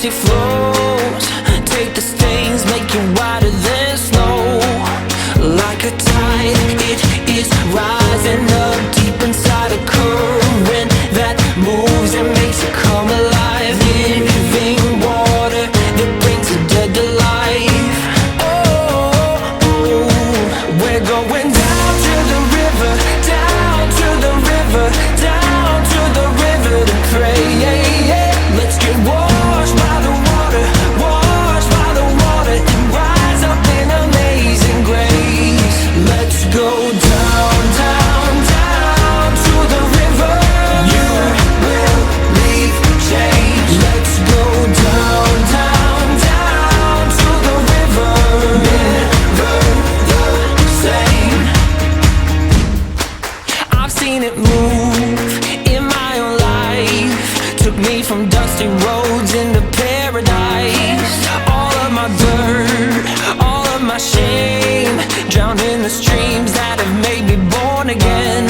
mercy flows. Take the stains, make you whiter than snow. Like a tide, it is rising up deep inside a current that moves and makes it come alive. Living water that brings the dead to life. Oh, we're going down to the river, down to the river, down to the river to pray. Let's get washed by the water, washed by the water, and rise up in amazing grace. Let's go down, down, down to the river. You will leave change. Let's go down, down, down to the river. Never the same. I've seen it move in my own life. Took me from dusty roads into paradise. All of my dirt, all of my shame, drowned in the streams that have made me born again.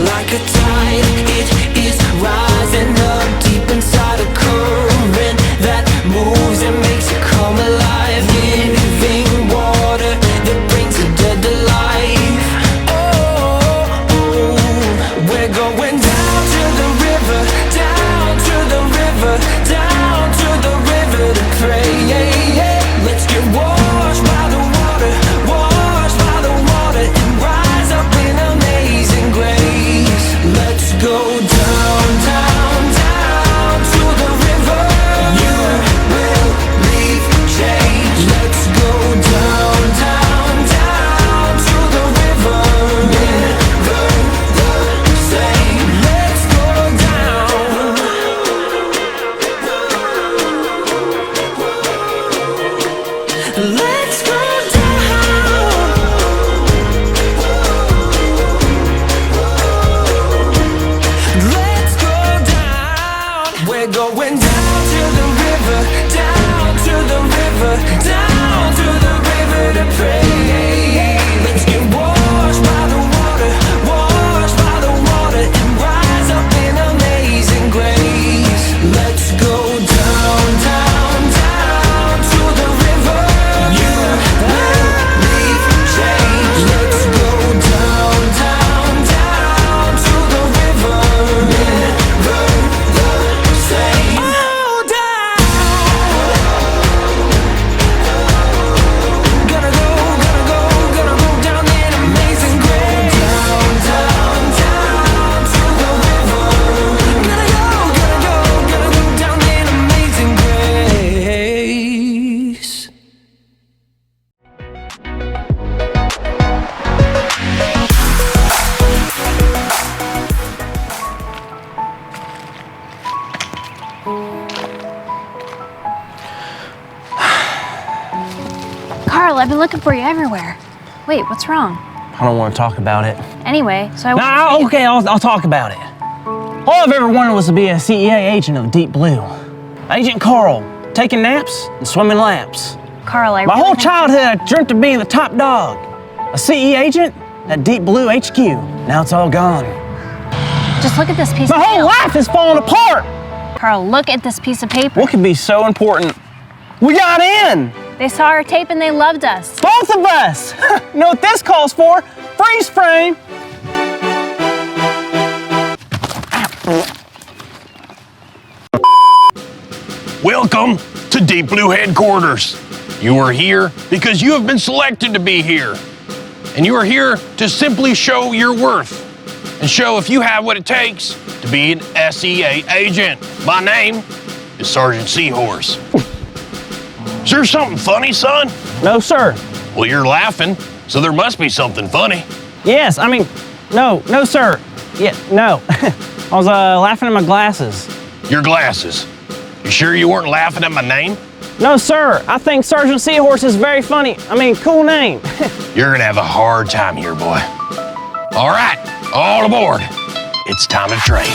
Like a tide, it is rising up deep inside a current that moves and makes it come alive. Living water that brings the dead to life. Oh, we're going down to the river, down to the river, down to the river to pray. Let's get washed by the water, washed by the water, and rise up in amazing grace. Let's go down, down, down to the river. You will leave change. Let's go down, down, down to the river. Never the same. Let's go down. Let's go down. Let's go down. We're going down to the river, down to the river, down to the river to pray. Let's get washed by the water, washed by the water, and rise up in amazing grace. Let's go down, down, down to the river. You will leave change. Let's go down, down, down to the river. Never the same. Oh, down. Gonna go down in amazing grace. Down, down, down to the river. Gonna go down in amazing grace. Carl, I've been looking for you everywhere. Wait, what's wrong? I don't want to talk about it. Anyway, so I No, okay, I'll talk about it. All I've ever wanted was to be a CEA agent of Deep Blue. Agent Carl, taking naps and swimming laps. Carl, I My really whole think- childhood, I dreamt of being the top dog. A CE agent at Deep Blue HQ. Now it's all gone. Just look at this piece My of whole paper. life is falling apart. Carl, look at this piece of paper. What could be so important? We got in! They saw our tape and they loved us. Both of us! You know what this calls for? Freeze frame! Welcome to Deep Blue headquarters. You are here because you have been selected to be here. And you are here to simply show your worth and show if you have what it takes to be an SEA agent. My name is Sergeant Seahorse. Is there something funny, son? No, sir. Well, you're laughing, so there must be something funny. Yes, I mean, no, sir. Yeah, no. I was laughing at my glasses. Your glasses. You sure you weren't laughing at my name? No, sir. I think Sergeant Seahorse is very funny. I mean, cool name. You're gonna have a hard time here, boy. All right, all aboard. It's time to train.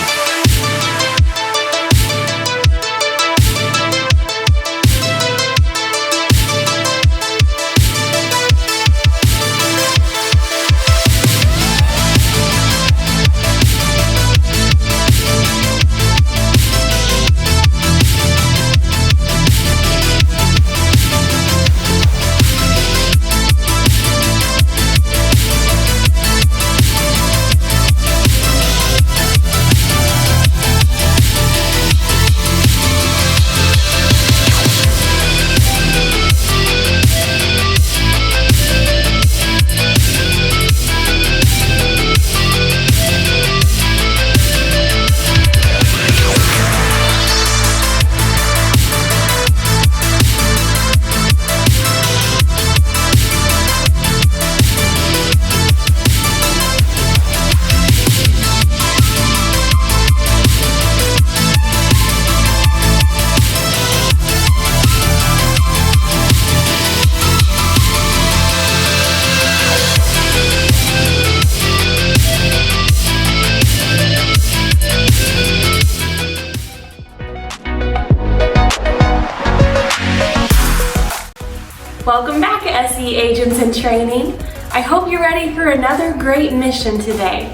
Welcome back, SE Agents in Training. I hope you're ready for another great mission today.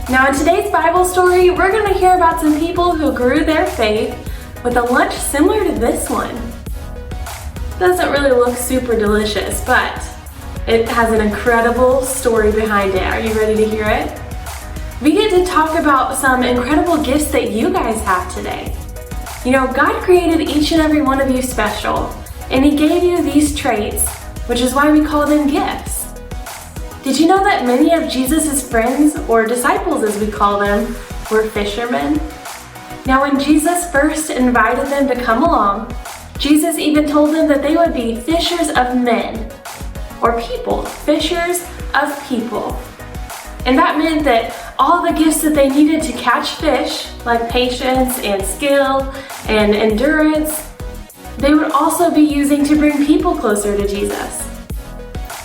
Now in today's Bible story, we're going to hear about some people who grew their faith with a lunch similar to this one. Doesn't really look super delicious, but it has an incredible story behind it. Are you ready to hear it? We get to talk about some incredible gifts that you guys have today. You know, God created each and every one of you special, and He gave you these traits, which is why we call them gifts. Did you know that many of Jesus' friends, or disciples as we call them, were fishermen? Now when Jesus first invited them to come along, Jesus even told them that they would be fishers of men, or people, fishers of people. And that meant that all the gifts that they needed to catch fish, like patience and skill and endurance, they would also be using to bring people closer to Jesus.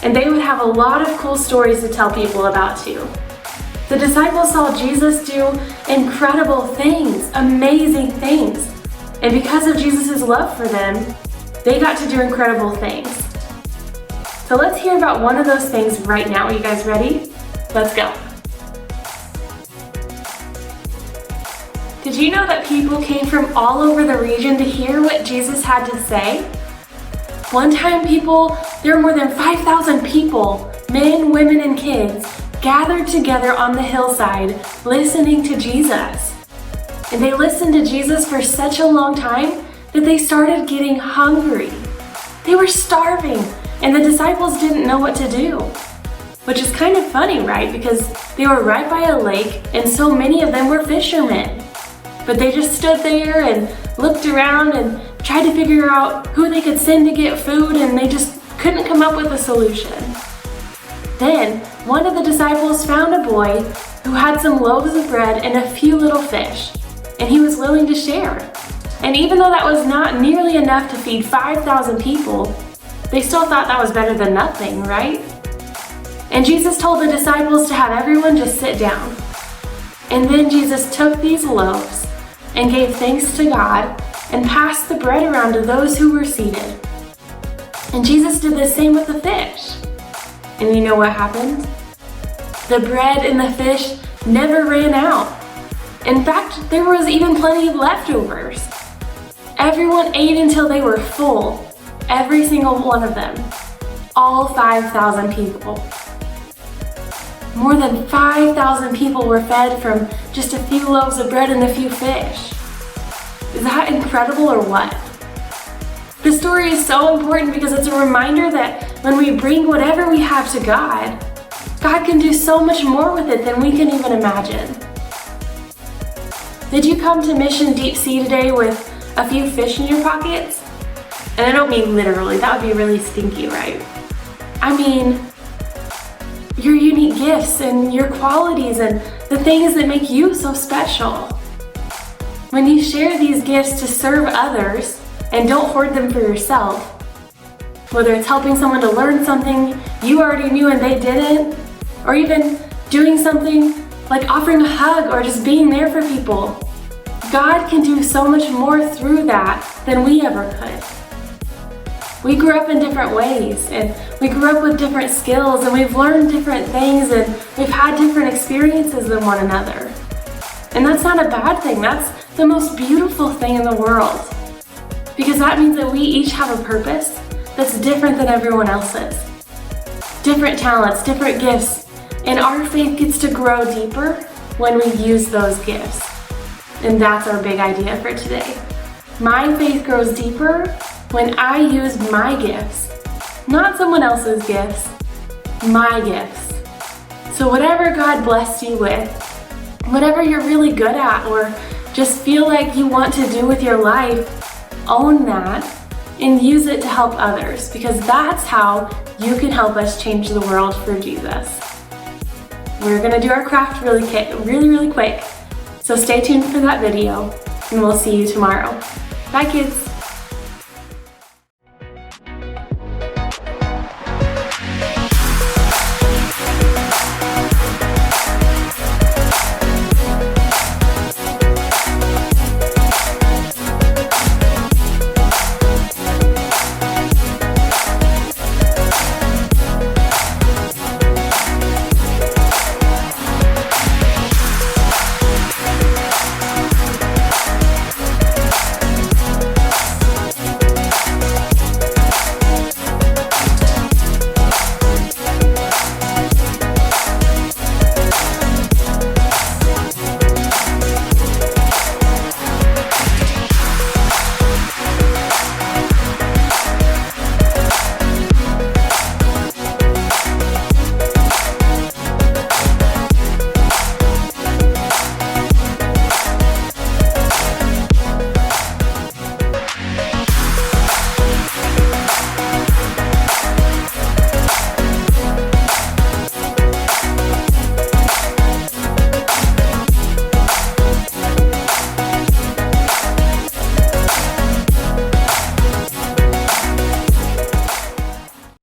And they would have a lot of cool stories to tell people about too. The disciples saw Jesus do incredible things, amazing things. And because of Jesus' love for them, they got to do incredible things. So let's hear about one of those things right now. Are you guys ready? Let's go. Did you know that people came from all over the region to hear what Jesus had to say? One time there were more than 5,000 people, men, women, and kids, gathered together on the hillside listening to Jesus. And they listened to Jesus for such a long time that they started getting hungry. They were starving, and the disciples didn't know what to do. Which is kind of funny, right? Because they were right by a lake, and so many of them were fishermen. But they just stood there and looked around and tried to figure out who they could send to get food, and they just couldn't come up with a solution. Then, one of the disciples found a boy who had some loaves of bread and a few little fish, and he was willing to share. And even though that was not nearly enough to feed 5,000 people, they still thought that was better than nothing, right? And Jesus told the disciples to have everyone just sit down. And then Jesus took these loaves and gave thanks to God and passed the bread around to those who were seated. And Jesus did the same with the fish. And you know what happened? The bread and the fish never ran out. In fact, there was even plenty of leftovers. Everyone ate until they were full, every single one of them, all 5,000 people. More than 5,000 people were fed from just a few loaves of bread and a few fish. Is that incredible or what? This story is so important because it's a reminder that when we bring whatever we have to God, God can do so much more with it than we can even imagine. Did you come to Mission Deep Sea today with a few fish in your pockets? And I don't mean literally, that would be really stinky, right? I mean your unique gifts and your qualities and the things that make you so special. When you share these gifts to serve others and don't hoard them for yourself, whether it's helping someone to learn something you already knew and they didn't, or even doing something like offering a hug or just being there for people, God can do so much more through that than we ever could. We grew up in different ways, and we grew up with different skills, and we've learned different things, and we've had different experiences than one another. And that's not a bad thing. That's the most beautiful thing in the world. Because that means that we each have a purpose that's different than everyone else's. Different talents, different gifts, and our faith gets to grow deeper when we use those gifts. And that's our big idea for today. My faith grows deeper when I use my gifts, not someone else's gifts, my gifts. So whatever God blessed you with, whatever you're really good at or just feel like you want to do with your life, own that and use it to help others, because that's how you can help us change the world for Jesus. We're gonna do our craft really quick. So stay tuned for that video and we'll see you tomorrow. Bye kids.